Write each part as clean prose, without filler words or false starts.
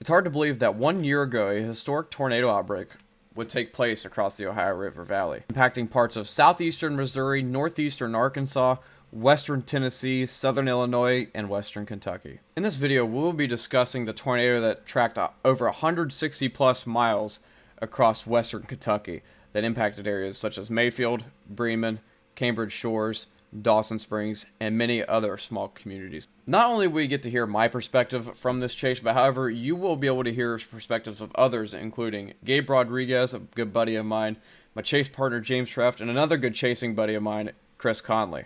It's hard to believe that 1 year ago, a historic tornado outbreak would take place across the Ohio River Valley, impacting parts of southeastern Missouri, northeastern Arkansas, western Tennessee, southern Illinois, and western Kentucky. In this video, we'll be discussing the tornado that tracked over 160 plus miles across western Kentucky that impacted areas such as Mayfield, Bremen, Cambridge Shores, Dawson Springs, and many other small communities. Not only will you get to hear my perspective from this chase, but however, you will be able to hear perspectives of others, including Gabe Rodriguez, a good buddy of mine, my chase partner James Treft, and another good chasing buddy of mine, Chris Conley.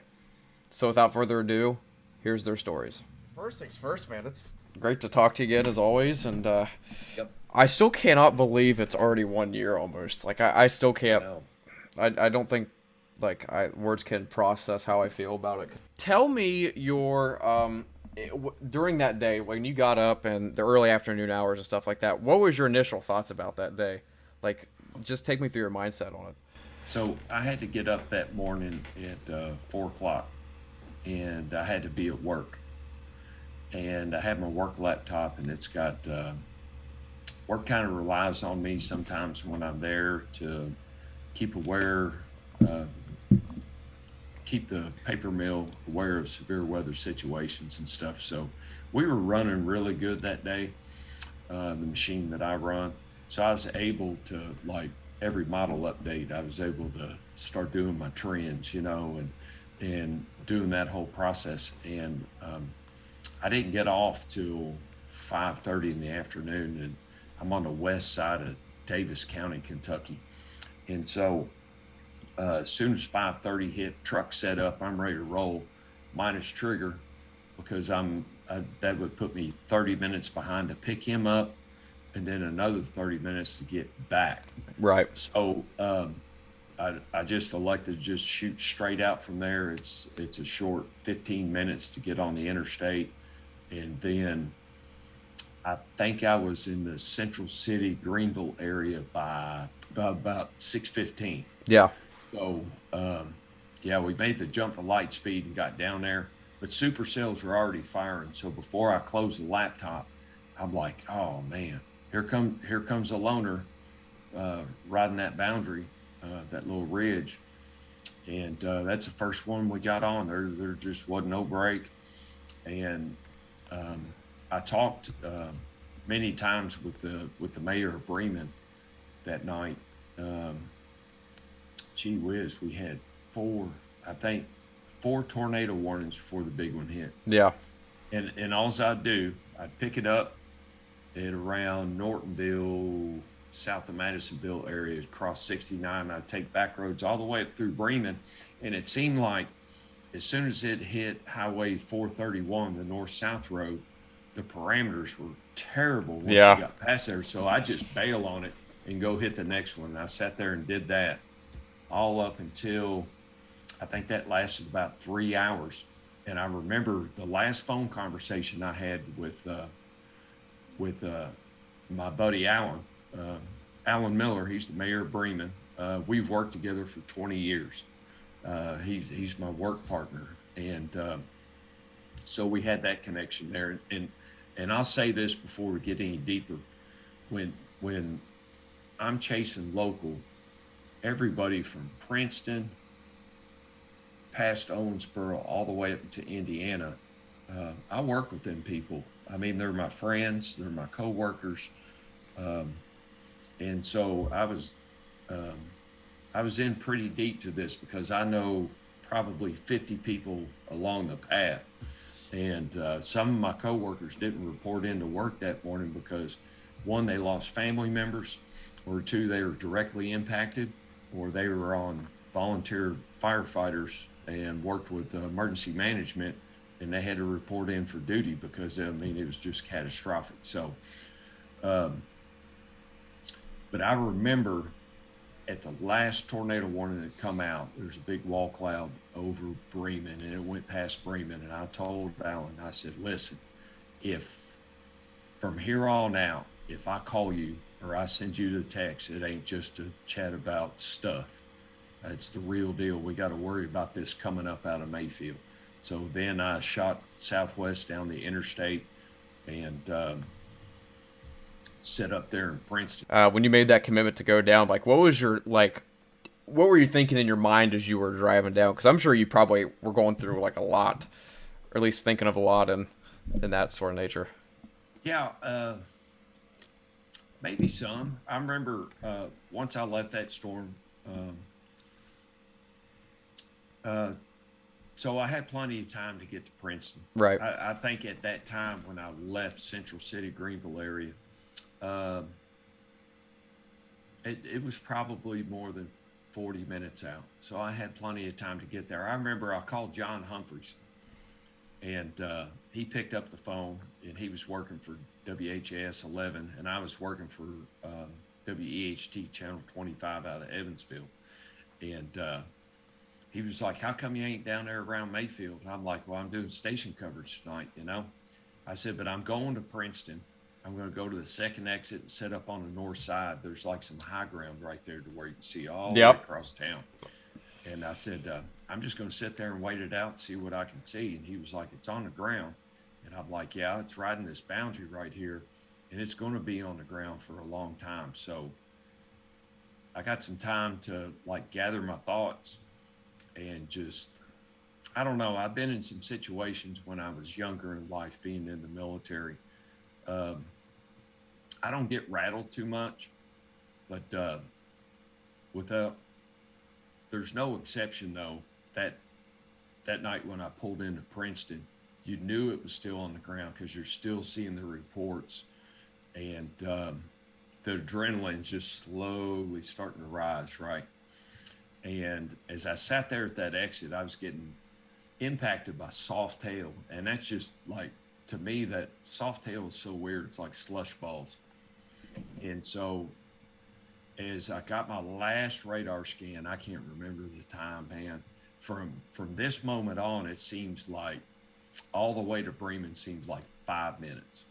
So without further ado, here's their stories. First things first, man, it's great to talk to you again as always, and Yep. I still cannot believe it's already 1 year almost. Like, I still can't, No. I don't think words can process how I feel about it. Tell me your during that day when you got up and the early afternoon hours and stuff like that. What was your initial thoughts about that day? Like, just take me through your mindset on it. So I had to get up that morning at 4 o'clock, and I had to be at work. And I had my work laptop, and it's got work kind of relies on me sometimes when I'm there to keep keep the paper mill aware of severe weather situations and stuff. So we were running really good that day, the machine that I run. So I was able to, like, every model update, I was able to start doing my trends, and doing that whole process. And I didn't get off till 5:30 in the afternoon, and I'm on the west side of Davis County, Kentucky. And so as soon as 5:30 hit, truck set up, I'm ready to roll, minus trigger, because that would put me 30 minutes behind to pick him up, and then another 30 minutes to get back. Right. So I just elected to just shoot straight out from there. It's a short 15 minutes to get on the interstate, and then I think I was in the Central City, Greenville area by about 6:15. Yeah. So, we made the jump to light speed and got down there, but supercells were already firing. So before I closed the laptop, I'm like, oh man, here comes a loner riding that boundary, that little ridge. And that's the first one we got on. There just wasn't no break. And I talked many times with the mayor of Bremen that night. Gee whiz, we had four tornado warnings before the big one hit. Yeah. And all I'd do, I'd pick it up at around Nortonville, south of Madisonville area, cross 69. I'd take back roads all the way up through Bremen. And it seemed like as soon as it hit Highway 431, the north-south road, the parameters were terrible once you got past there. So I just bail on it and go hit the next one. And I sat there and did that all up until, I think that lasted about 3 hours. And I remember the last phone conversation I had with my buddy Alan Miller. He's the mayor of Bremen. We've worked together for 20 years. He's my work partner. And so we had that connection there. And I'll say this before we get any deeper. When I'm chasing local, everybody from Princeton past Owensboro all the way up to Indiana, I work with them people. I mean, they're my friends, they're my coworkers. And so I was in pretty deep to this because I know probably 50 people along the path. And some of my coworkers didn't report into work that morning because, one, they lost family members, or two, they were directly impacted, or they were on volunteer firefighters and worked with emergency management, and they had to report in for duty because, it was just catastrophic. So, but I remember at the last tornado warning that come out, there's a big wall cloud over Bremen, and it went past Bremen. And I told Alan, I said, listen, if from here on out, if I call you or I send you the text, it ain't just to chat about stuff. It's the real deal. We got to worry about this coming up out of Mayfield. So then I shot southwest down the interstate, and set up there in Princeton. When you made that commitment to go down, like, what was your, like, what were you thinking in your mind as you were driving down? Because I'm sure you probably were going through, like, a lot, or at least thinking of a lot in that sort of nature. Yeah, maybe some. I remember once I left that storm. Uh, so I had plenty of time to get to Princeton. Right. I think at that time when I left Central City, Greenville area, uh, it was probably more than 40 minutes out. So I had plenty of time to get there. I remember I called John Humphreys, and he picked up the phone, and he was working for WHAS 11, and I was working for WEHT Channel 25 out of Evansville. And he was like, "How come you ain't down there around Mayfield?" And I'm like, "Well, I'm doing station coverage tonight, you know." I said, "But I'm going to Princeton. I'm going to go to the second exit and set up on the north side. There's like some high ground right there to where you can see all the way across town." And I said, "I'm just going to sit there and wait it out and see what I can see." And he was like, "It's on the ground." And I'm like, "Yeah, it's right in this boundary right here. And it's going to be on the ground for a long time." So I got some time to like gather my thoughts and just, I don't know. I've been in some situations when I was younger in life, being in the military. Um, I don't get rattled too much, but without, there's no exception though. That night when I pulled into Princeton, you knew it was still on the ground because you're still seeing the reports, and the adrenaline's just slowly starting to rise, right? And as I sat there at that exit, I was getting impacted by soft tail. And that's just like, to me, that soft tail is so weird. It's like slush balls. And so as I got my last radar scan, I can't remember the time, man. From this moment on, it seems like all the way to Bremen seems like 5 minutes,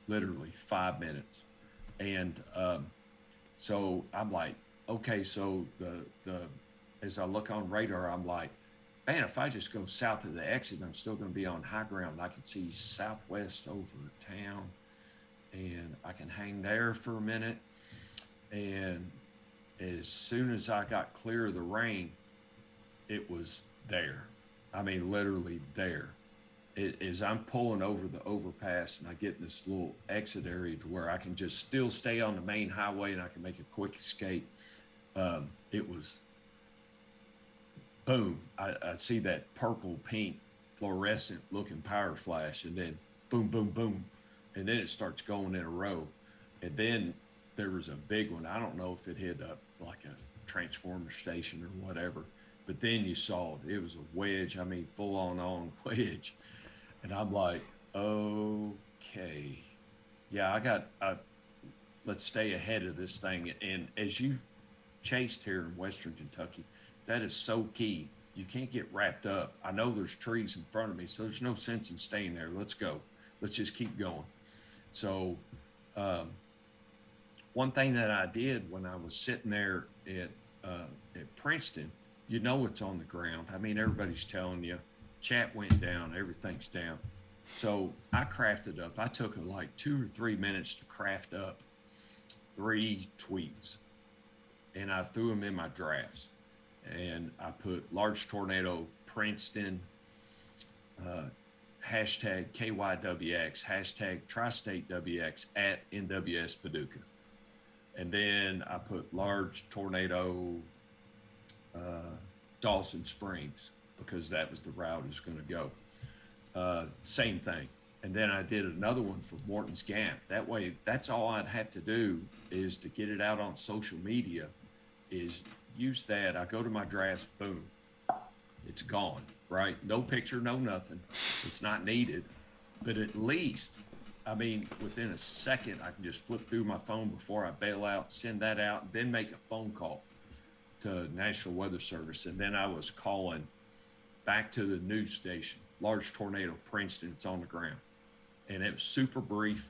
literally 5 minutes. And so I'm like, okay, so the as I look on radar, I'm like, man, if I just go south of the exit, I'm still going to be on high ground. I can see southwest over town, and I can hang there for a minute. And as soon as I got clear of the rain, it was there. I mean, literally there. As I'm pulling over the overpass and I get in this little exit area to where I can just still stay on the main highway and I can make a quick escape. It was boom. I see that purple, pink, fluorescent looking power flash, and then boom, boom, boom. And then it starts going in a row. And then there was a big one. I don't know if it hit up like a transformer station or whatever, but then you saw it. It was a wedge. I mean, full on wedge. And I'm like, okay, yeah, let's stay ahead of this thing. And as you chased here in Western Kentucky, that is so key. You can't get wrapped up. I know there's trees in front of me, so there's no sense in staying there. Let's go. Let's just keep going. So, one thing that I did when I was sitting there at Princeton, you know it's on the ground. I mean, everybody's telling you, chat went down, everything's down. So I crafted up. I took like 2 or 3 minutes to craft up 3 tweets, and I threw them in my drafts. And I put large tornado Princeton, hashtag KYWX, hashtag Tri-State WX at NWS Paducah. And then I put large tornado Dawson Springs, because that was the route it was going to go. Same thing. And then I did another one for Morton's Gap. That way, that's all I'd have to do is to get it out on social media, is use that. I go to my drafts, boom, it's gone, right? No picture, no nothing. It's not needed. But at least, I mean, within a second, I can just flip through my phone before I bail out, send that out, and then make a phone call to National Weather Service. And then I was calling back to the news station, large tornado Princeton, it's on the ground. And it was super brief.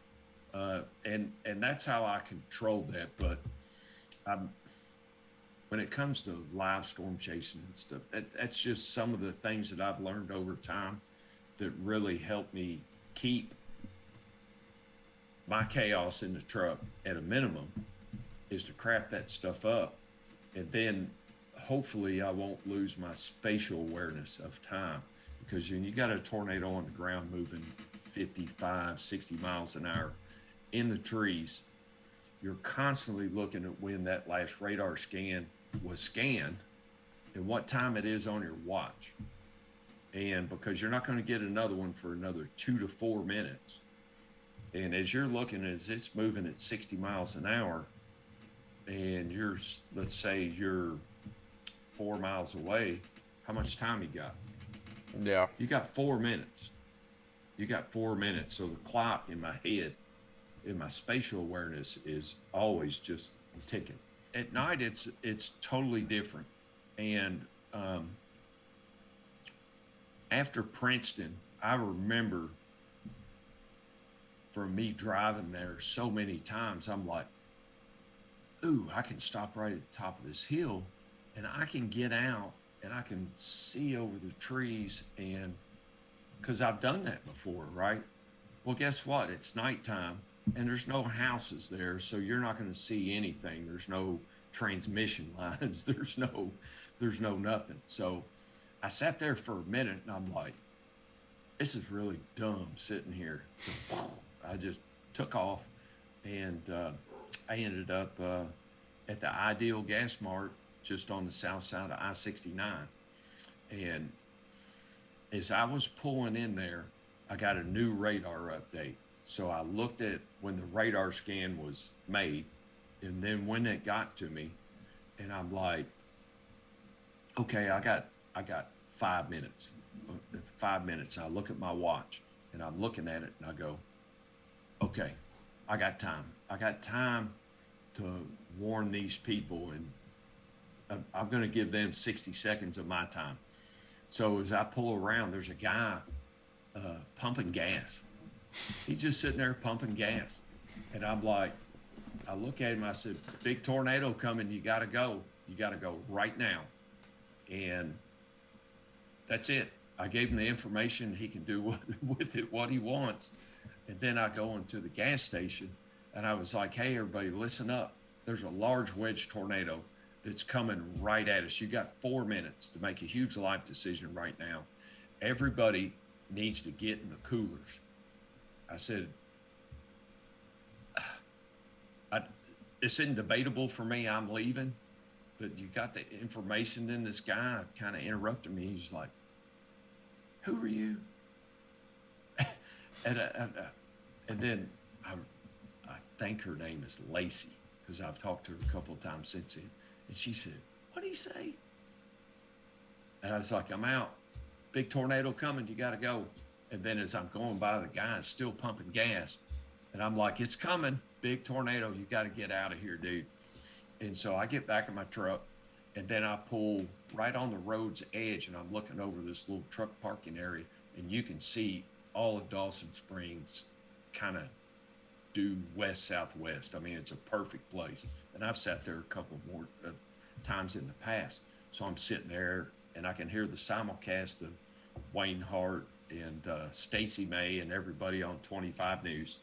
And that's how I controlled that. But when it comes to live storm chasing and stuff, that's just some of the things that I've learned over time that really help me keep my chaos in the truck at a minimum is to craft that stuff up. And then hopefully I won't lose my spatial awareness of time, because when you got a tornado on the ground moving 55, 60 miles an hour in the trees, you're constantly looking at when that last radar scan was scanned and what time it is on your watch. And because you're not going to get another one for another 2 to 4 minutes. And as you're looking, as it's moving at 60 miles an hour, and you're, let's say you're 4 miles away, how much time you got? Yeah. You got 4 minutes. You got 4 minutes. So the clock in my head, in my spatial awareness, is always just ticking. At night, it's totally different. And after Princeton, I remember from me driving there so many times, I'm like, ooh, I can stop right at the top of this hill and I can get out and I can see over the trees. And because I've done that before, right? Well, guess what? It's nighttime and there's no houses there. So you're not going to see anything. There's no transmission lines. There's no nothing. So I sat there for a minute and I'm like, this is really dumb sitting here. So I just took off, and I ended up at the Ideal Gas Mart just on the south side of I-69. And as I was pulling in there, I got a new radar update. So I looked at when the radar scan was made and then when it got to me, and I'm like, okay, I got 5 minutes. 5 minutes. I look at my watch and I'm looking at it and I go, okay, I got time. I got time to warn these people, and I'm going to give them 60 seconds of my time. So as I pull around, there's a guy pumping gas. He's just sitting there pumping gas. And I'm like, I look at him, I said, big tornado coming, you got to go. You got to go right now. And that's it. I gave him the information. He can do with it what he wants. And then I go into the gas station and I was like, hey, everybody, listen up. There's a large wedge tornado that's coming right at us. You got 4 minutes to make a huge life decision right now. Everybody needs to get in the coolers. I said, this isn't debatable for me. I'm leaving. But you got the information. Then this guy kind of interrupted me. He's like, who are you? And then I think her name is Lacey, because I've talked to her a couple of times since then. And she said, what did he say? And I was like, I'm out. Big tornado coming. You got to go. And then as I'm going by, the guy is still pumping gas. And I'm like, it's coming. Big tornado. You got to get out of here, dude. And so I get back in my truck, and then I pull right on the road's edge, and I'm looking over this little truck parking area, and you can see all of Dawson Springs kind of due west-southwest. I mean, it's a perfect place. And I've sat there a couple more times in the past. So I'm sitting there, and I can hear the simulcast of Wayne Hart and Stacey May and everybody on 25 News.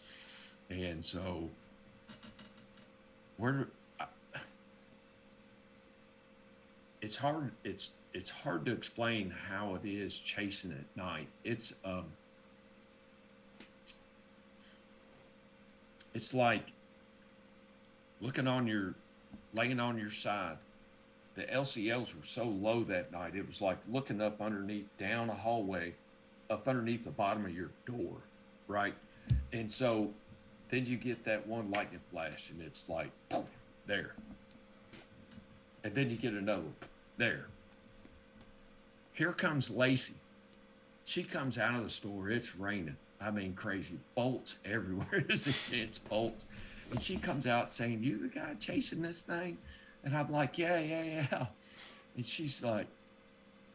And so it's hard to explain how it is chasing at night. It's like laying on your side. The LCLs were so low that night. It was like looking up underneath, down a hallway, up underneath the bottom of your door, right? And so then you get that one lightning flash, and it's like, boom, there. And then you get another one, there. Here comes Lacey. She comes out of the store. It's raining. I mean, crazy. Bolts everywhere. There's intense bolts. And she comes out saying, you the guy chasing this thing? And I'm like, yeah. And she's like,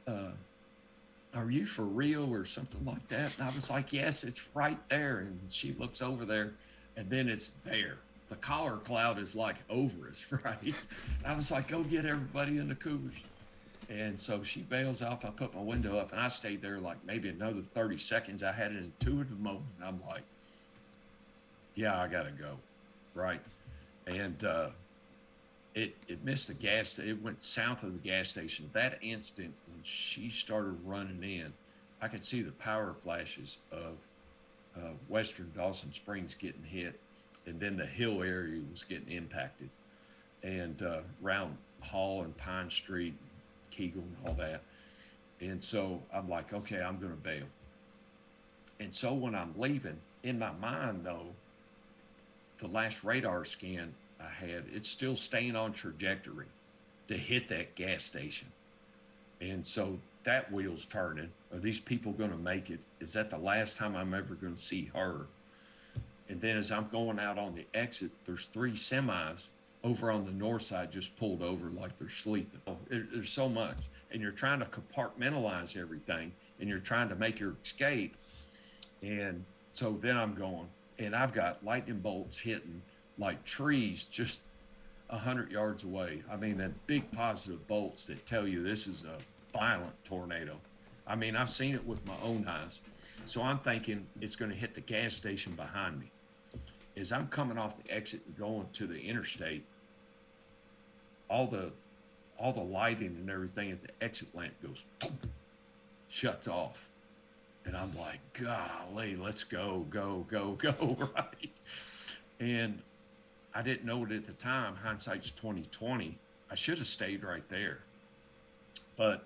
are you for real or something like that? And I was like, yes, it's right there. And she looks over there, and then it's there. The collar cloud is like over us, right? And I was like, go get everybody in the coolers. And so she bails off. I put my window up, and I stayed there like maybe another 30 seconds. I had an intuitive moment. I'm like, yeah, I gotta go, right? And it missed the gas. It went south of the gas station. That instant when she started running in, I could see the power flashes of western Dawson Springs getting hit, and then the hill area was getting impacted, and around Hall and Pine Street, Kegel and all that. And so I'm like, okay, I'm going to bail. And so when I'm leaving, in my mind though, the last radar scan I had, it's still staying on trajectory to hit that gas station. And so that wheel's turning. Are these people going to make it? Is that the last time I'm ever going to see her? And then as I'm going out on the exit, there's 3 semis over on the north side just pulled over like they're sleeping. There's so much. And you're trying to compartmentalize everything and you're trying to make your escape. And so then I'm going, and I've got lightning bolts hitting like trees just 100 yards away. I mean, that big positive bolts that tell you this is a violent tornado. I mean, I've seen it with my own eyes. So I'm thinking it's going to hit the gas station behind me. As I'm coming off the exit and going to the interstate, all the lighting and everything at the exit lamp goes, shuts off. And I'm like, golly, let's go, go, go, go, right? And I didn't know it at the time. Hindsight's 2020. I should have stayed right there. But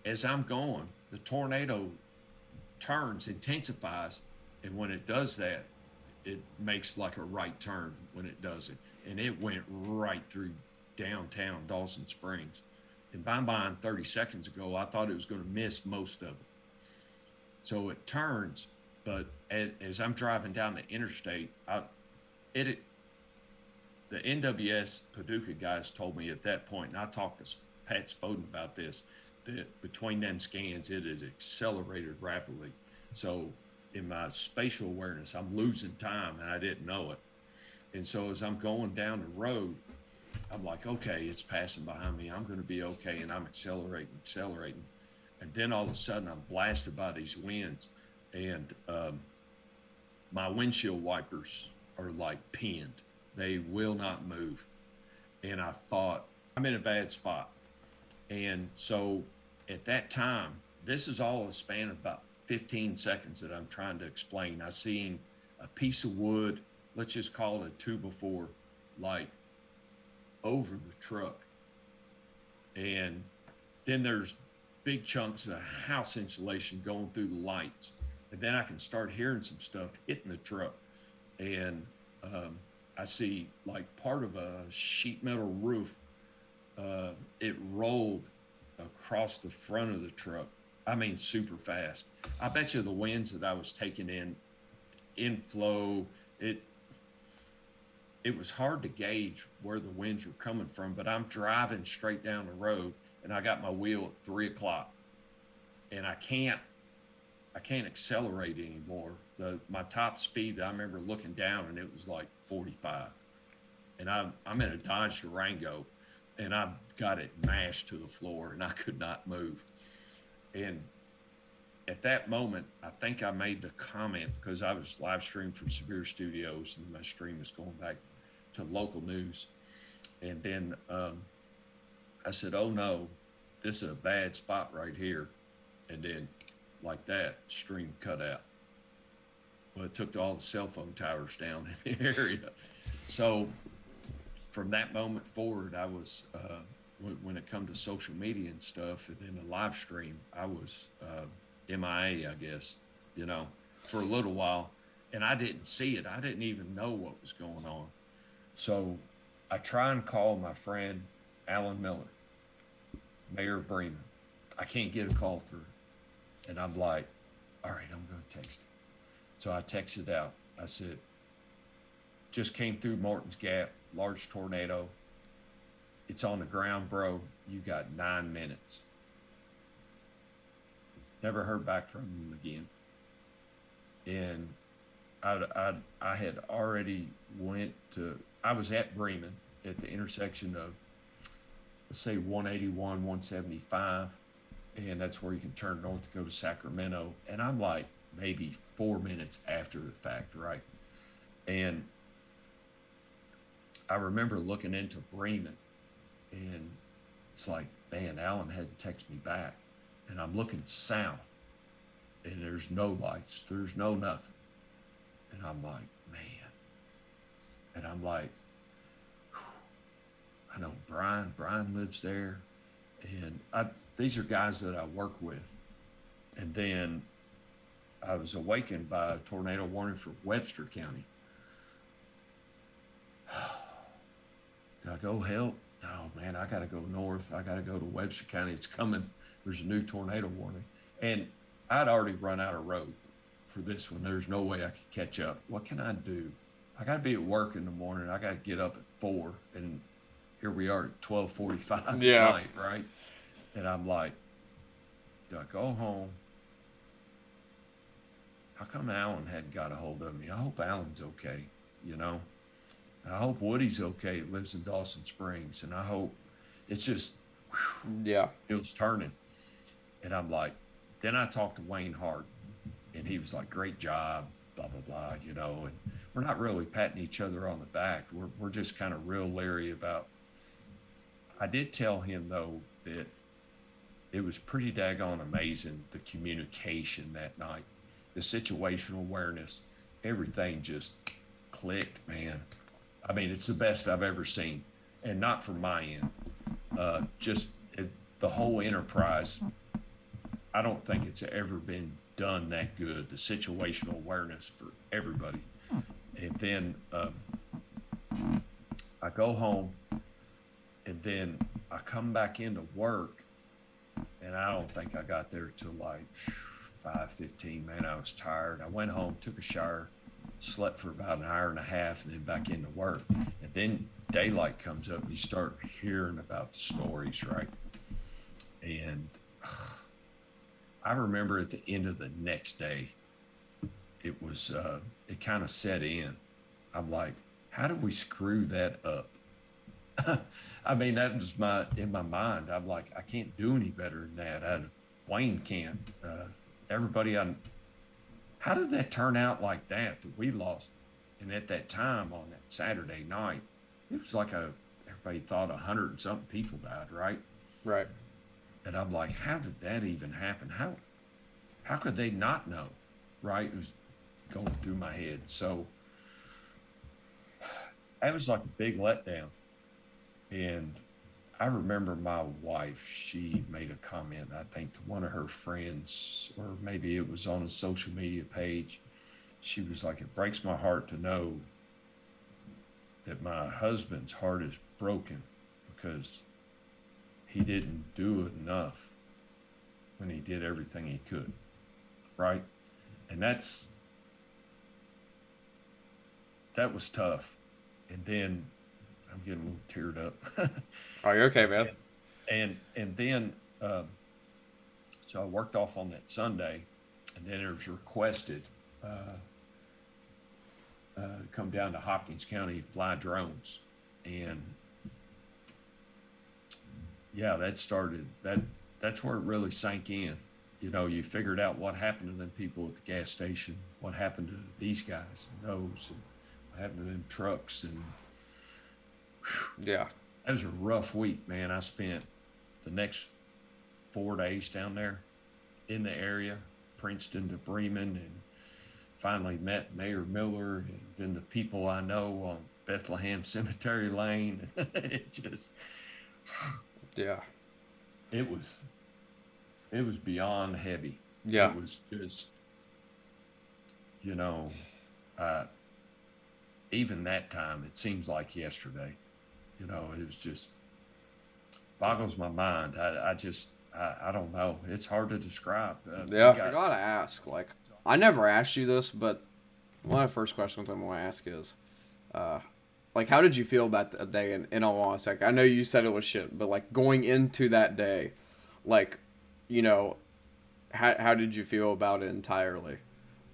as I'm going, the tornado turns, intensifies, and when it does that, it makes like a right turn when it does it. And it went right through downtown Dawson Springs. And by mine 30 seconds ago, I thought it was going to miss most of it. So it turns, but as I'm driving down the interstate, the NWS Paducah guys told me at that point, and I talked to Pat Spoden about this, that between them scans, it has accelerated rapidly. So in my spatial awareness, I'm losing time and I didn't know it. And so as I'm going down the road, I'm like, okay, it's passing behind me. I'm going to be okay. And I'm accelerating. And then all of a sudden I'm blasted by these winds, and my windshield wipers are like pinned. They will not move. And I thought, I'm in a bad spot. And so at that time, this is all a span of about 15 seconds that I'm trying to explain. I seen a piece of wood, let's just call it a 2x4, like over the truck. And then there's big chunks of house insulation going through the lights. And then I can start hearing some stuff hitting the truck. And I see like part of a sheet metal roof. It rolled across the front of the truck. I mean, super fast. I bet you the winds that I was taking in flow, it was hard to gauge where the winds were coming from, but I'm driving straight down the road and I got my wheel at 3 o'clock and I can't accelerate anymore. My top speed, I remember looking down and it was like 45. And I'm in a Dodge Durango and I've got it mashed to the floor and I could not move. And at that moment, I think I made the comment because I was live streamed from Severe Studios and my stream is going back to local news. And then I said, oh no, this is a bad spot right here. And then like that, stream cut out. Well, it took all the cell phone towers down in the area. So from that moment forward, I was, when it come to social media and stuff and in the live stream, I was MIA, I guess, for a little while. And I didn't see it. I didn't even know what was going on. So I try and call my friend Alan Miller, mayor of Bremen. I can't get a call through. And I'm like, all right, I'm going to text him. So I texted out. I said, just came through Morton's Gap, large tornado. It's on the ground, bro. You got 9 minutes. Never heard back from him again. And I had already I was at Bremen at the intersection of, let's say 181, 175. And that's where you can turn north to go to Sacramento. And I'm like maybe 4 minutes after the fact, right? And I remember looking into Bremen, and it's like, man, Alan had to text me back. And I'm looking south, and there's no lights, there's no nothing. And I'm like, man. And I'm like, I know Brian. Brian lives there. And these are guys that I work with. And then I was awakened by a tornado warning for Webster County. Do I go help? No, man, I got to go north. I got to go to Webster County. It's coming. There's a new tornado warning. And I'd already run out of road for this one. There's no way I could catch up. What can I do? I got to be at work in the morning. I got to get up at 4. And here we are at 12:45 at night, right? And I'm like, do I go home? How come Alan hadn't got a hold of me? I hope Alan's okay, you know? I hope Woody's okay. He lives in Dawson Springs. And I hope it's just, it was turning. And I'm like, then I talked to Wayne Hart, and he was like, great job, blah, blah, blah, you know. And we're not really patting each other on the back. We're just kind of real leery about. I did tell him, though, that it was pretty daggone amazing, the communication that night, the situational awareness, everything just clicked, man. I mean, it's the best I've ever seen, and not from my end. The whole enterprise, I don't think it's ever been done that good, the situational awareness for everybody. And then I go home, and then I come back into work, and I don't think I got there till like 5:15. Man, I was tired. I went home, took a shower, slept for about an hour and a half, and then back into work. And then daylight comes up, and you start hearing about the stories, right? And I remember at the end of the next day, it was, it kind of set in. I'm like, how did we screw that up? I mean, that was in my mind. I'm like, I can't do any better than that. Wayne can't. Everybody how did that turn out like that we lost? And at that time on that Saturday night, it was like everybody thought 100 and something people died, right? Right. And I'm like, how did that even happen? How could they not know? Right? It was going through my head. So that was like a big letdown. And I remember my wife, she made a comment, I think, to one of her friends, or maybe it was on a social media page. She was like, it breaks my heart to know that my husband's heart is broken because he didn't do enough when he did everything he could, right? And that was tough. And then I'm getting a little teared up. Oh, you're okay, man. And then, so I worked off on that Sunday, and then it was requested come down to Hopkins County, fly drones. And yeah, that's where it really sank in. You know, you figured out what happened to them people at the gas station, what happened to these guys and those, and what happened to them trucks. And yeah, that was a rough week, man. I spent the next 4 days down there in the area, Princeton to Bremen, and finally met Mayor Miller and then the people I know on Bethlehem Cemetery Lane. It just, yeah, it was beyond heavy. Yeah. It was just, you know, even that time, it seems like yesterday. You know, it was just boggles my mind. I don't know. It's hard to describe. I gotta ask. Like, I never asked you this, but one of the first questions I'm gonna ask is, like, how did you feel about the day? In all honesty, like, I know you said it was shit, but like going into that day, like, you know, how did you feel about it entirely?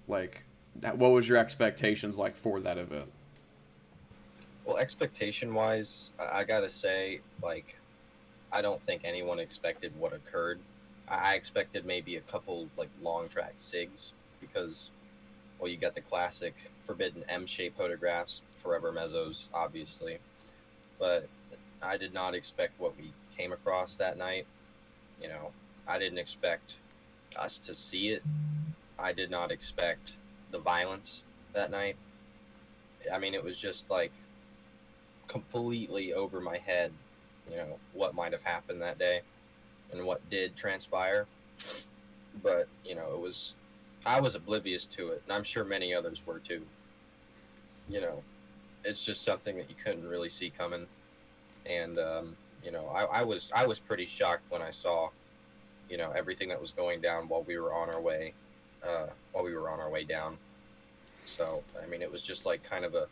Like, what was your expectations like for that event? Well, expectation-wise, I gotta say, like, I don't think anyone expected what occurred. I expected maybe a couple, like, long track SIGs, because well, you got the classic forbidden M-shaped photographs, forever mezzos, obviously. But I did not expect what we came across that night. You know, I didn't expect us to see it. I did not expect the violence that night. I mean, it was just like completely over my head, what might have happened that day and what did transpire. But, I was oblivious to it, and I'm sure many others were too. You know, it's just something that you couldn't really see coming. And, I was pretty shocked when I saw, everything that was going down while we were on our way, down. So, I mean, it was just like kind of a,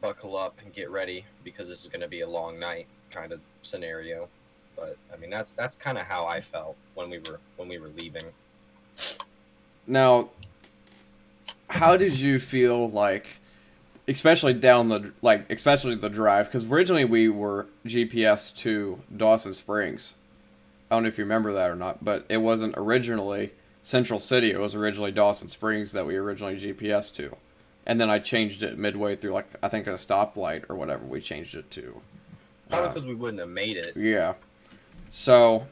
buckle up and get ready because this is going to be a long night kind of scenario. But I mean, that's kind of how I felt when we were leaving. Now, how did you feel like, especially especially the drive? Because originally we were GPS to Dawson Springs. I don't know if you remember that or not, but it wasn't originally Central City. It was originally Dawson Springs that we originally GPS to. And then I changed it midway through, like, I think at a stoplight or whatever, we changed it to. Probably because we wouldn't have made it. Yeah. So,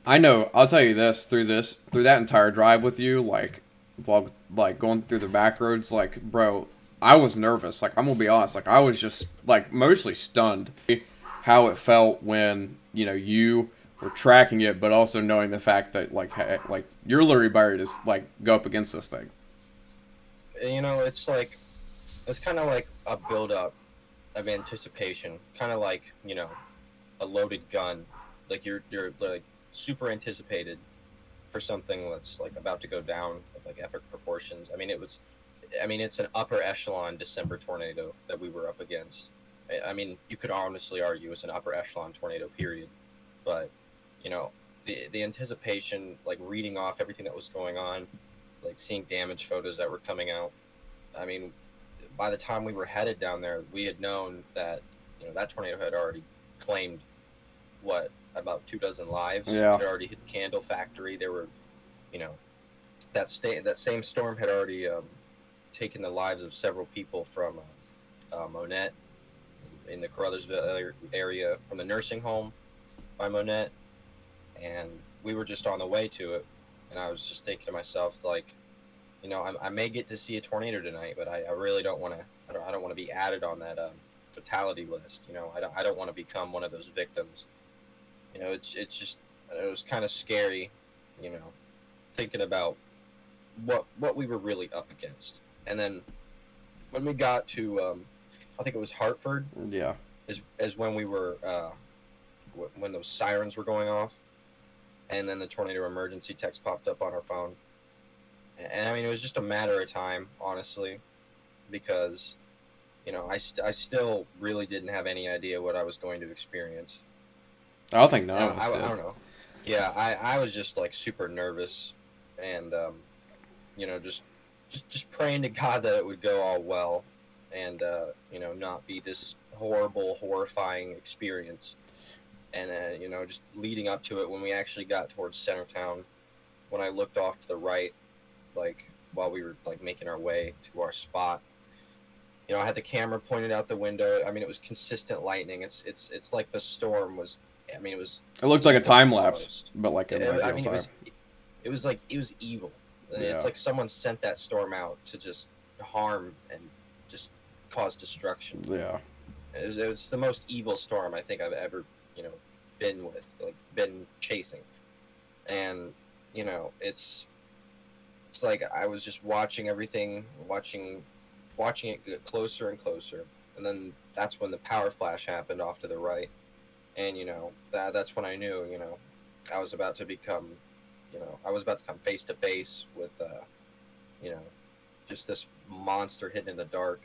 I know, I'll tell you this, through that entire drive with you, while going through the back roads, bro, I was nervous. Like, I'm gonna be honest, I was just, mostly stunned how it felt when, you were tracking it, but also knowing the fact that, you're literally buried is, go up against this thing. It's kind of like a buildup of anticipation, kind of like, a loaded gun. Like you're like super anticipated for something that's like about to go down with like epic proportions. It's an upper echelon December tornado that we were up against. I mean, you could honestly argue it's an upper echelon tornado, period. But, the anticipation, like reading off everything that was going on, like seeing damage photos that were coming out. I mean, by the time we were headed down there, we had known that, that tornado had already claimed about 24 lives. Yeah. It had already hit the candle factory. There were, that same storm had already taken the lives of several people from Monette in the Caruthersville area, from the nursing home by Monette, and we were just on the way to it. And I was just thinking to myself, like, I may get to see a tornado tonight, but I really don't want to. I don't want to be added on that fatality list. I don't want to become one of those victims. It was kind of scary, thinking about what we were really up against. And then when we got to, I think it was Hartford. Yeah. Is when we were when those sirens were going off, and then the tornado emergency text popped up on our phone. And I mean, it was just a matter of time, honestly, because, I still really didn't have any idea what I was going to experience. I don't think none of us did. I don't know. Yeah, I was just like super nervous, and just praying to God that it would go all well, and not be this horrible, horrifying experience. And just leading up to it, when we actually got towards Centertown, when I looked off to the right, like while we were like making our way to our spot, I had the camera pointed out the window. I mean, it was consistent lightning. It's like the storm was. I mean, it looked like a time lapse, but like in real time. It was evil. Yeah. It's like someone sent that storm out to just harm and just cause destruction. Yeah. It was the most evil storm I think I've ever, been chasing. And, it's like I was just watching everything, watching it get closer and closer. And then that's when the power flash happened off to the right. And, that's when I knew, I was about to become, come face to face with, just this monster hidden in the dark.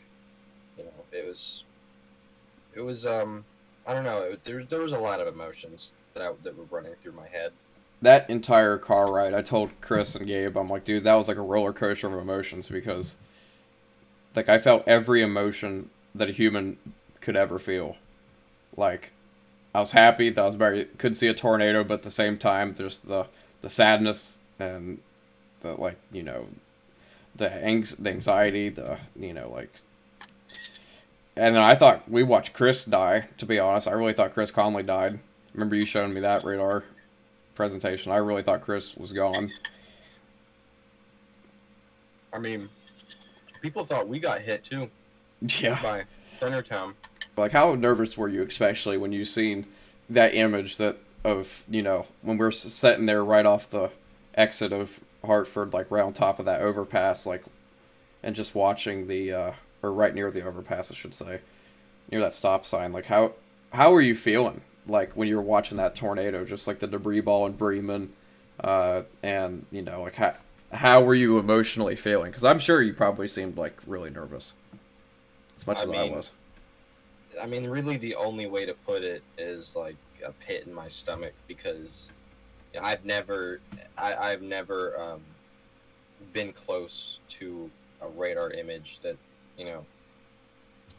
It was, I don't know. There was a lot of emotions that were running through my head. That entire car ride, I told Chris and Gabe, I'm like, dude, that was like a roller coaster of emotions, because, I felt every emotion that a human could ever feel. I was happy that could see a tornado, but at the same time, there's the sadness and the like the anxiety, like. And I thought we watched Chris die. To be honest, I really thought Chris Conley died. Remember you showing me that radar presentation? I really thought Chris was gone. I mean, people thought we got hit too. Yeah. By Centertown. Like, how nervous were you, especially when you seen that image of when we're sitting there right off the exit of Hartford, like right on top of that overpass, like, and just watching or right near the overpass, I should say, near that stop sign. Like, how were you feeling, like, when you were watching that tornado, just like the debris ball in Bremen, and like how were you emotionally feeling? Because I'm sure you probably seemed like really nervous, as much as I was. I mean, really, the only way to put it is like a pit in my stomach, because I've never been close to a radar image that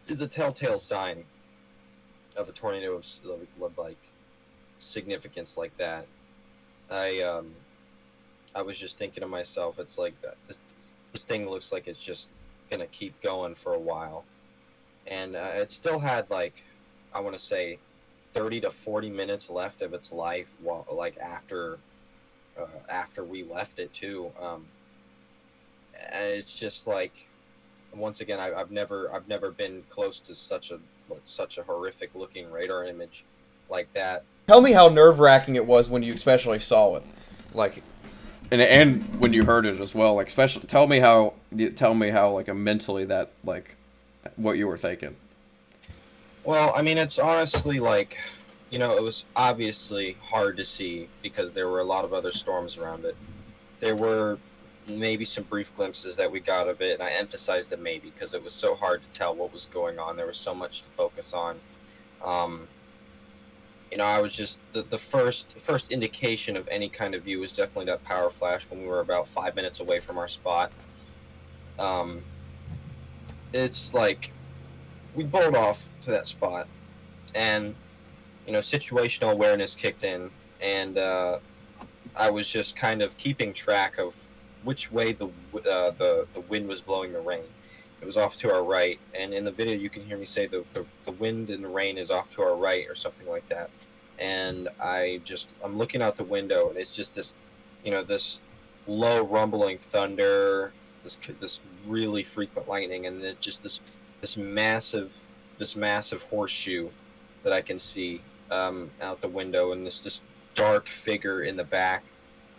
is a telltale sign of a tornado of like significance like that. I was just thinking to myself, it's like this thing looks like it's just gonna keep going for a while, and it still had, like, I want to say 30 to 40 minutes left of its life, while like after we left it too. And it's just like, once again, I've never been close to such a horrific looking radar image like that. Tell me how nerve-wracking it was when you especially saw it, like, and when you heard it as well. Like, especially tell me how like mentally that, like, what you were thinking. Well, I mean, it's honestly like, it was obviously hard to see because there were a lot of other storms around it. There were maybe some brief glimpses that we got of it, and I emphasized the maybe because it was so hard to tell what was going on. There was so much to focus on. I was just the first indication of any kind of view was definitely that power flash when we were about 5 minutes away from our spot. It's like we bowled off to that spot, and situational awareness kicked in, and I was just kind of keeping track of which way the wind was blowing the rain. It was off to our right, and in the video you can hear me say the wind and the rain is off to our right or something like that. And I'm looking out the window, and it's just this, this low rumbling thunder, this really frequent lightning, and then just this massive horseshoe that I can see out the window, and this dark figure in the back,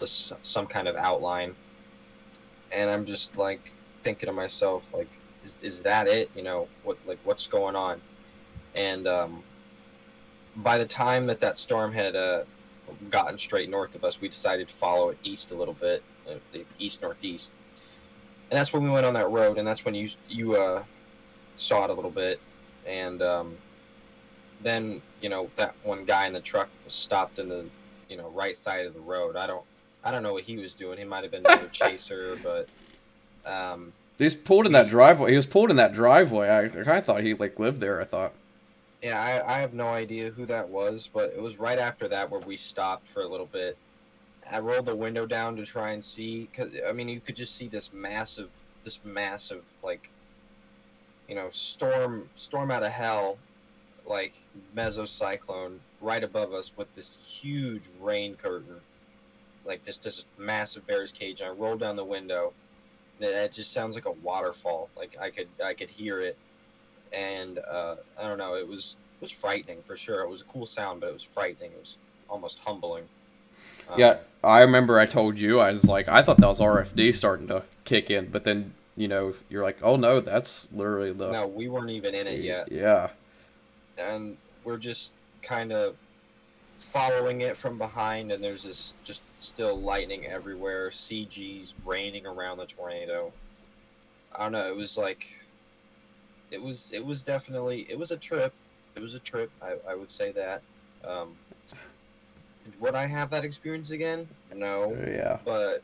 some kind of outline. And I'm just like thinking to myself, like, is that it? What's going on? And by the time that storm had gotten straight north of us, we decided to follow it east a little bit, east northeast. And that's when we went on that road, and that's when you saw it a little bit. And then that one guy in the truck was stopped in the right side of the road. I don't know what he was doing. He might have been a chaser, but he's pulled in that driveway. He was pulled in that driveway. I kind of thought he like lived there. I thought. Yeah, I have no idea who that was, but it was right after that where we stopped for a little bit. I rolled the window down to try and see, because I mean, you could just see this massive like storm out of hell, like mesocyclone right above us with this huge rain curtain, like this massive bear's cage. And I rolled down the window, and it just sounds like a waterfall. Like I could hear it, and I don't know. It was frightening for sure. It was a cool sound, but it was frightening. It was almost humbling. Yeah, I remember I told you, I was like, I thought that was RFD starting to kick in, but then you're like, oh no, that's literally the. No, we weren't even in it yet. Yeah. And we're just kind of following it from behind, and there's this just still lightning everywhere, CGs raining around the tornado. I don't know, it was like it was definitely a trip. It was a trip, I would say that. Would I have that experience again? No. Yeah. But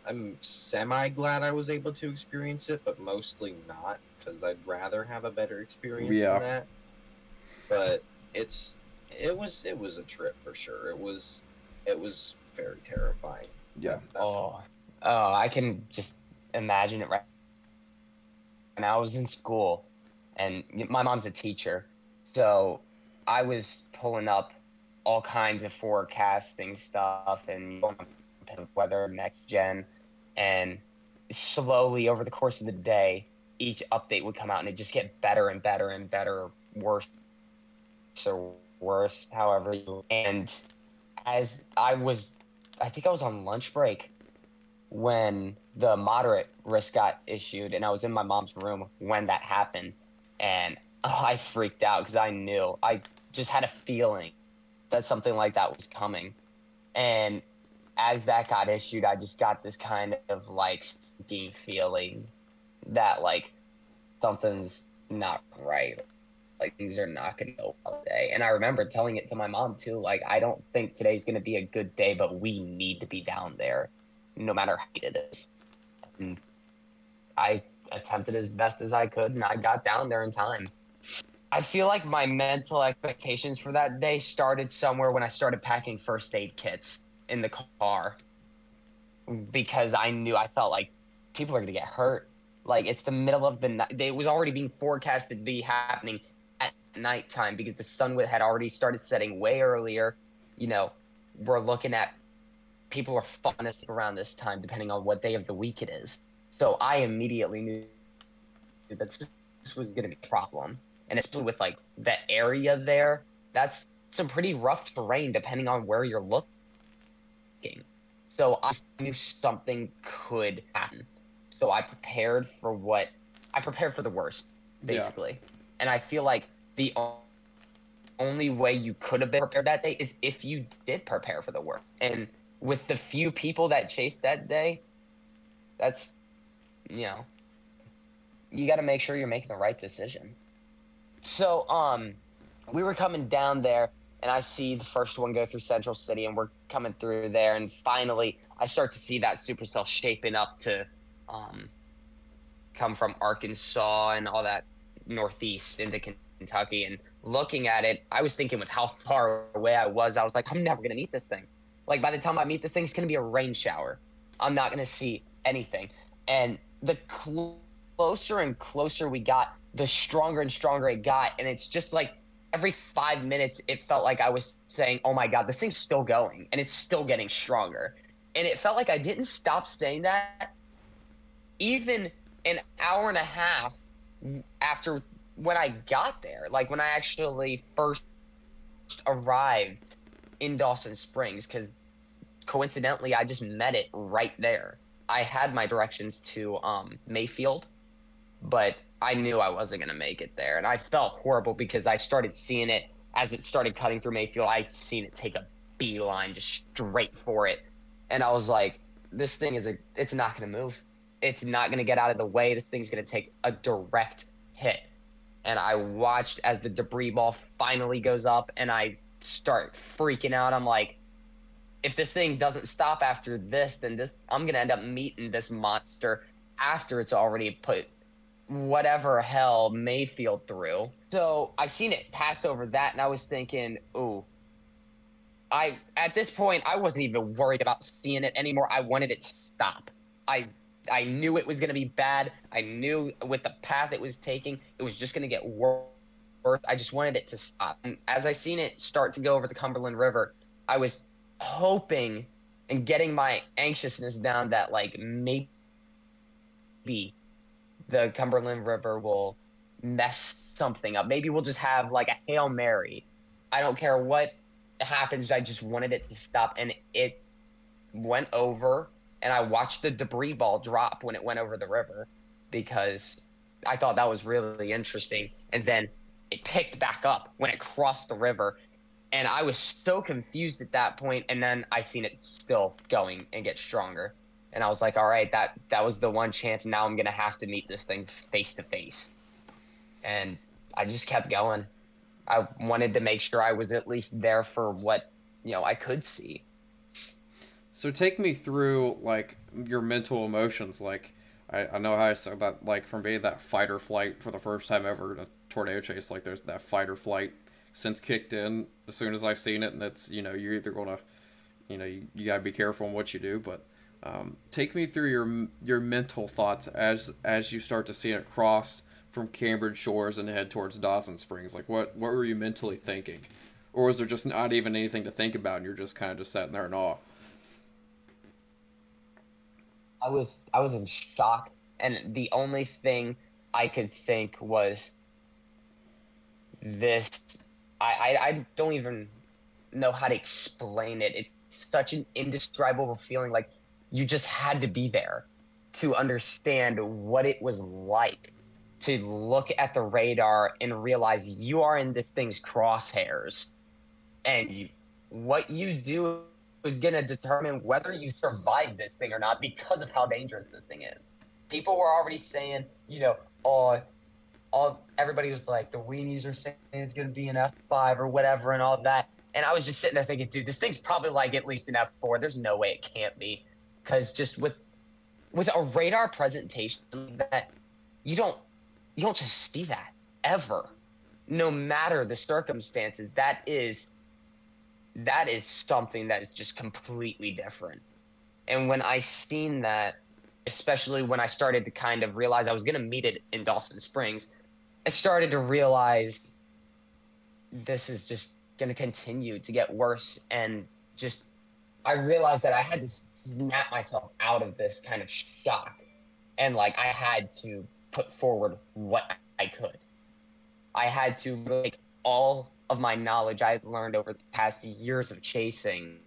I'm semi glad I was able to experience it, but mostly not, because I'd rather have a better experience than that. But it was a trip for sure. It was very terrifying. Yeah. That's Oh, oh, I can just imagine it right now. I was in school, and my mom's a teacher, so I was pulling up all kinds of forecasting stuff and going on weather next gen, and slowly over the course of the day, each update would come out, and it just get better and better and better, worse or worse, however you. And as I think I was on lunch break when the moderate risk got issued, and I was in my mom's room when that happened, and I freaked out because I just had a feeling that something like that was coming. And as that got issued, I just got this kind of like stinky feeling that like something's not right. Like things are not going to go well today. And I remember telling it to my mom too. Like, I don't think today's going to be a good day, but we need to be down there no matter how late it is. And I attempted as best as I could, and I got down there in time. I feel like my mental expectations for that day started somewhere when I started packing first aid kits in the car because I felt like people are going to get hurt. Like it's the middle of the night. It was already being forecasted to be happening at nighttime because the sun had already started setting way earlier. You know, we're looking at people are falling asleep around this time, depending on what day of the week it is. So I immediately knew that this was going to be a problem. And especially with like the area there, that's some pretty rough terrain depending on where you're looking. So I knew something could happen. So I prepared for the worst, Yeah. basically. And I feel like the only way you could have been prepared that day is if you did prepare for the worst. And with the few people that chased that day, that's, you know, you got to make sure you're making the right decision. So, we were coming down there, and I see the first one go through Central City, and we're coming through there, and finally, I start to see that supercell shaping up to, come from Arkansas and all that northeast into Kentucky. And looking at it, I was thinking with how far away I was like, I'm never gonna meet this thing. Like by the time I meet this thing, it's gonna be a rain shower. I'm not gonna see anything. And the closer and closer we got, the stronger and stronger it got. And it's just like every 5 minutes, it felt like I was saying, "Oh my God, this thing's still going, and it's still getting stronger." And it felt like I didn't stop saying that even an hour and a half after when I got there, like when I actually first arrived in Dawson Springs, because coincidentally I just met it right there. I had my directions to Mayfield, but I knew I wasn't gonna make it there, and I felt horrible because I started seeing it as it started cutting through Mayfield. I seen it take a beeline just straight for it, and I was like, "This thing it's not gonna move. It's not gonna get out of the way. This thing's gonna take a direct hit." And I watched as the debris ball finally goes up, and I start freaking out. I'm like, if this thing doesn't stop after this, then I'm gonna end up meeting this monster after it's already put whatever hell Mayfield through. So I seen it pass over that, and I was thinking, ooh, at this point I wasn't even worried about seeing it anymore. I wanted it to stop. I knew it was going to be bad. I knew with the path it was taking, it was just going to get worse. I just wanted it to stop. And as I seen it start to go over the Cumberland River, I was hoping and getting my anxiousness down that like maybe the Cumberland River will mess something up. Maybe we'll just have like a Hail Mary. I don't care what happens. I just wanted it to stop. And it went over, and I watched the debris ball drop when it went over the river because I thought that was really interesting. And then it picked back up when it crossed the river. And I was so confused at that point. And then I seen it still going and get stronger. And I was like, all right, that was the one chance. Now I'm going to have to meet this thing face to face. And I just kept going. I wanted to make sure I was at least there for what, I could see. So take me through like your mental emotions. Like I know how I said that, like from being that fight or flight for the first time ever in a tornado chase. Like there's that fight or flight sense kicked in as soon as I seen it, and it's you're either gonna you gotta be careful in what you do. But take me through your mental thoughts as you start to see it cross from Cambridge shores and head towards Dawson Springs. Like what were you mentally thinking, or was there just not even anything to think about and you're just kind of just sitting there in awe? I was in shock, and the only thing I could think was this. I don't even know how to explain it. It's such an indescribable feeling. Like you just had to be there to understand what it was like to look at the radar and realize you are in this thing's crosshairs, and what you do is going to determine whether you survive this thing or not because of how dangerous this thing is. People were already saying, oh, everybody was like, the weenies are saying it's going to be an F5 or whatever and all that. And I was just sitting there thinking, dude, this thing's probably like at least an F4. There's no way it can't be, because just with a radar presentation like that, you don't just see that ever, no matter the circumstances. That is something that is just completely different. And when I seen that, especially when I started to kind of realize I was going to meet it in Dawson Springs, I started to realize this is just going to continue to get worse. And just, I realized that I had to snap myself out of this kind of shock. And like, I had to put forward what I could. I had to like all of my knowledge I had learned over the past years of chasing,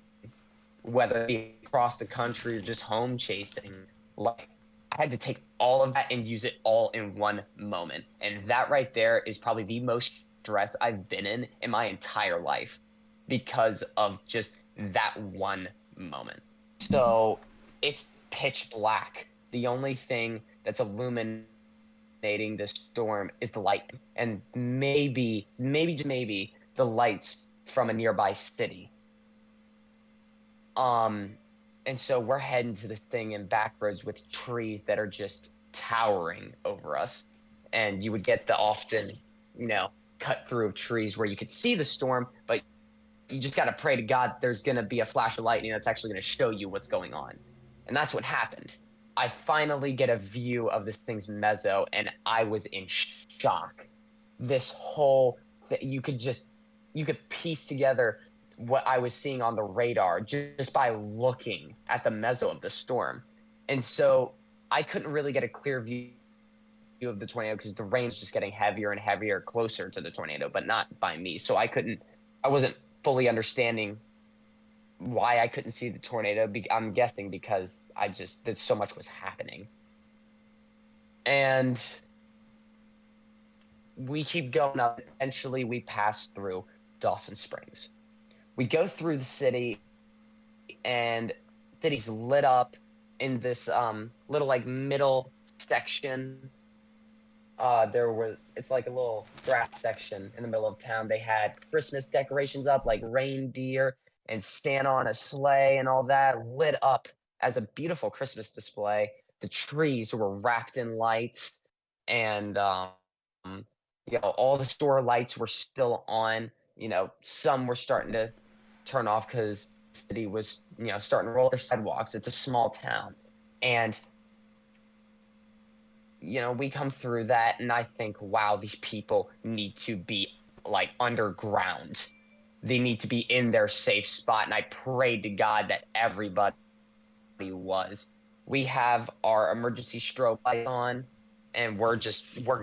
whether it be across the country or just home chasing, like I had to take all of that and use it all in one moment. And that right there is probably the most stress I've been in my entire life because of just that one moment. So it's pitch black. The only thing that's illuminating the storm is the light, and maybe the lights from a nearby city. And so we're heading to this thing in back roads with trees that are just towering over us. And you would get the often, cut through of trees where you could see the storm, but you just got to pray to God that there's going to be a flash of lightning that's actually going to show you what's going on. And that's what happened. I finally get a view of this thing's mezzo, and I was in shock. This whole thing, you could piece together what I was seeing on the radar just by looking at the mezzo of the storm. And so I couldn't really get a clear view of the tornado because the rain's just getting heavier and heavier closer to the tornado, but not by me. So I wasn't fully understanding why I couldn't see the tornado. I'm guessing because that so much was happening. And we keep going up. Eventually we pass through Dawson Springs. We go through the city, and the city's lit up in this little like middle section. It's like a little grass section in the middle of town. They had Christmas decorations up, like reindeer and Santa on a sleigh and all that, lit up as a beautiful Christmas display. The trees were wrapped in lights, and all the store lights were still on. Some were starting to turn off because the city was, starting to roll their sidewalks. It's a small town. And, we come through that, and I think, wow, these people need to be, like, underground. They need to be in their safe spot, and I prayed to God that everybody was. We have our emergency strobe lights on, and we're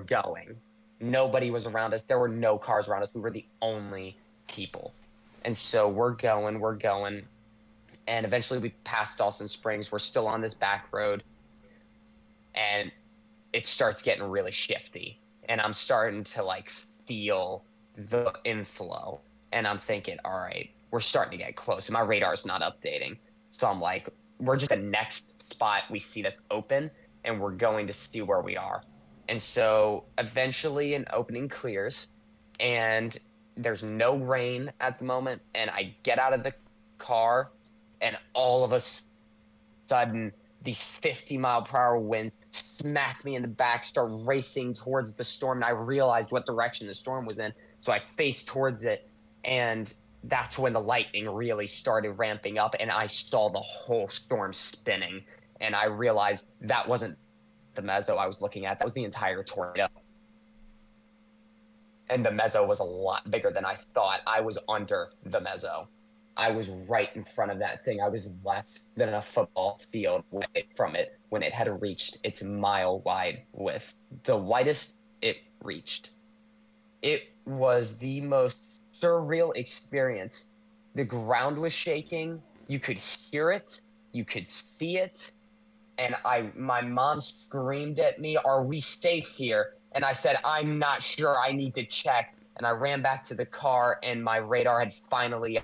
going. Nobody was around us. There were no cars around us. We were the only people. And so we're going, and eventually we pass Dawson Springs. We're still on this back road, and it starts getting really shifty, and I'm starting to like feel the inflow, and I'm thinking, all right, we're starting to get close, and my radar's not updating. So I'm like, we're just the next spot we see that's open, and we're going to see where we are. And so eventually an opening clears, and there's no rain at the moment, and I get out of the car, and all of a sudden these 50-mile-per-hour winds smack me in the back, start racing towards the storm, and I realized what direction the storm was in, so I faced towards it, and that's when the lightning really started ramping up, and I saw the whole storm spinning, and I realized that wasn't the mezzo I was looking at. That was the entire tornado. And the mezzo was a lot bigger than I thought. I was under the mezzo. I was right in front of that thing. I was less than a football field away from it when it had reached its mile-wide width, the widest it reached. It was the most surreal experience. The ground was shaking. You could hear it. You could see it. And my mom screamed at me, "Are we safe here?" And I said, "I'm not sure. I need to check." And I ran back to the car, and my radar had finally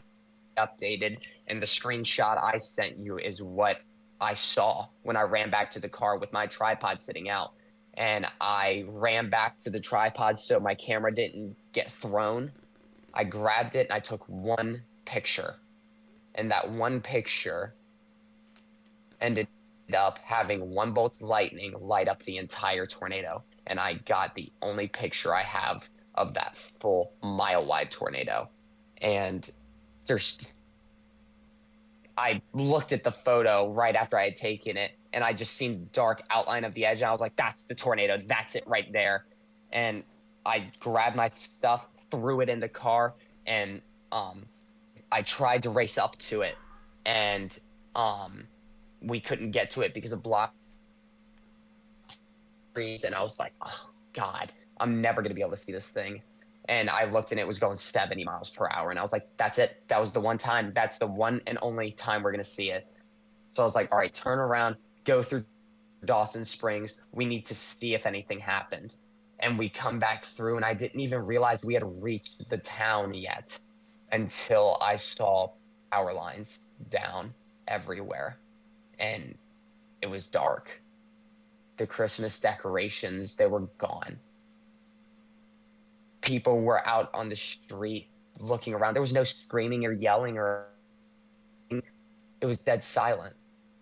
updated. And the screenshot I sent you is what I saw when I ran back to the car with my tripod sitting out. And I ran back to the tripod so my camera didn't get thrown. I grabbed it and I took one picture. And that one picture ended up having one bolt of lightning light up the entire tornado. And I got the only picture I have of that full mile-wide tornado. And I looked at the photo right after I had taken it, and I just seen the dark outline of the edge, and I was like, that's the tornado. That's it right there. And I grabbed my stuff, threw it in the car, and I tried to race up to it, and we couldn't get to it because of block trees, and I was like, oh God, I'm never gonna be able to see this thing. And I looked and it was going 70 miles per hour, and I was like, that's it. That was the one time. That's the one and only time we're gonna see it. So I was like, all right, turn around, go through Dawson Springs. We need to see if anything happened. And we come back through, and I didn't even realize we had reached the town yet until I saw power lines down everywhere. And it was dark. The Christmas decorations, they were gone. People were out on the street looking around. There was no screaming or yelling or anything. It was dead silent.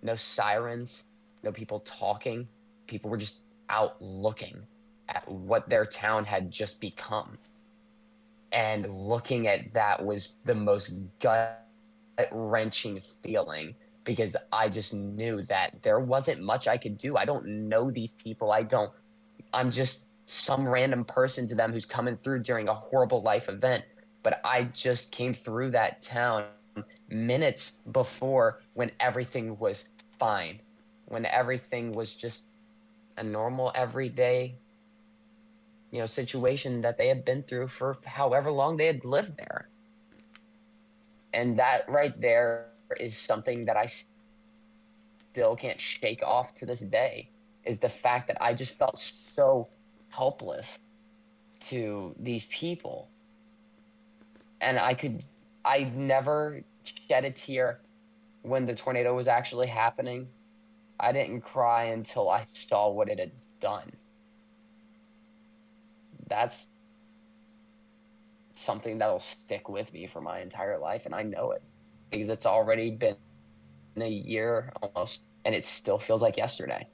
No sirens, no people talking. People were just out looking at what their town had just become. And looking at that was the most gut-wrenching feeling, because I just knew that there wasn't much I could do. I don't know these people. I'm just some random person to them who's coming through during a horrible life event. But I just came through that town minutes before, when everything was fine, when everything was just a normal, everyday, situation that they had been through for however long they had lived there. And that right there is something that I still can't shake off to this day, is the fact that I just felt so helpless to these people. And I never shed a tear when the tornado was actually happening. I didn't cry until I saw what it had done. That's something that'll stick with me for my entire life, and I know it because it's already been a year almost, and it still feels like yesterday.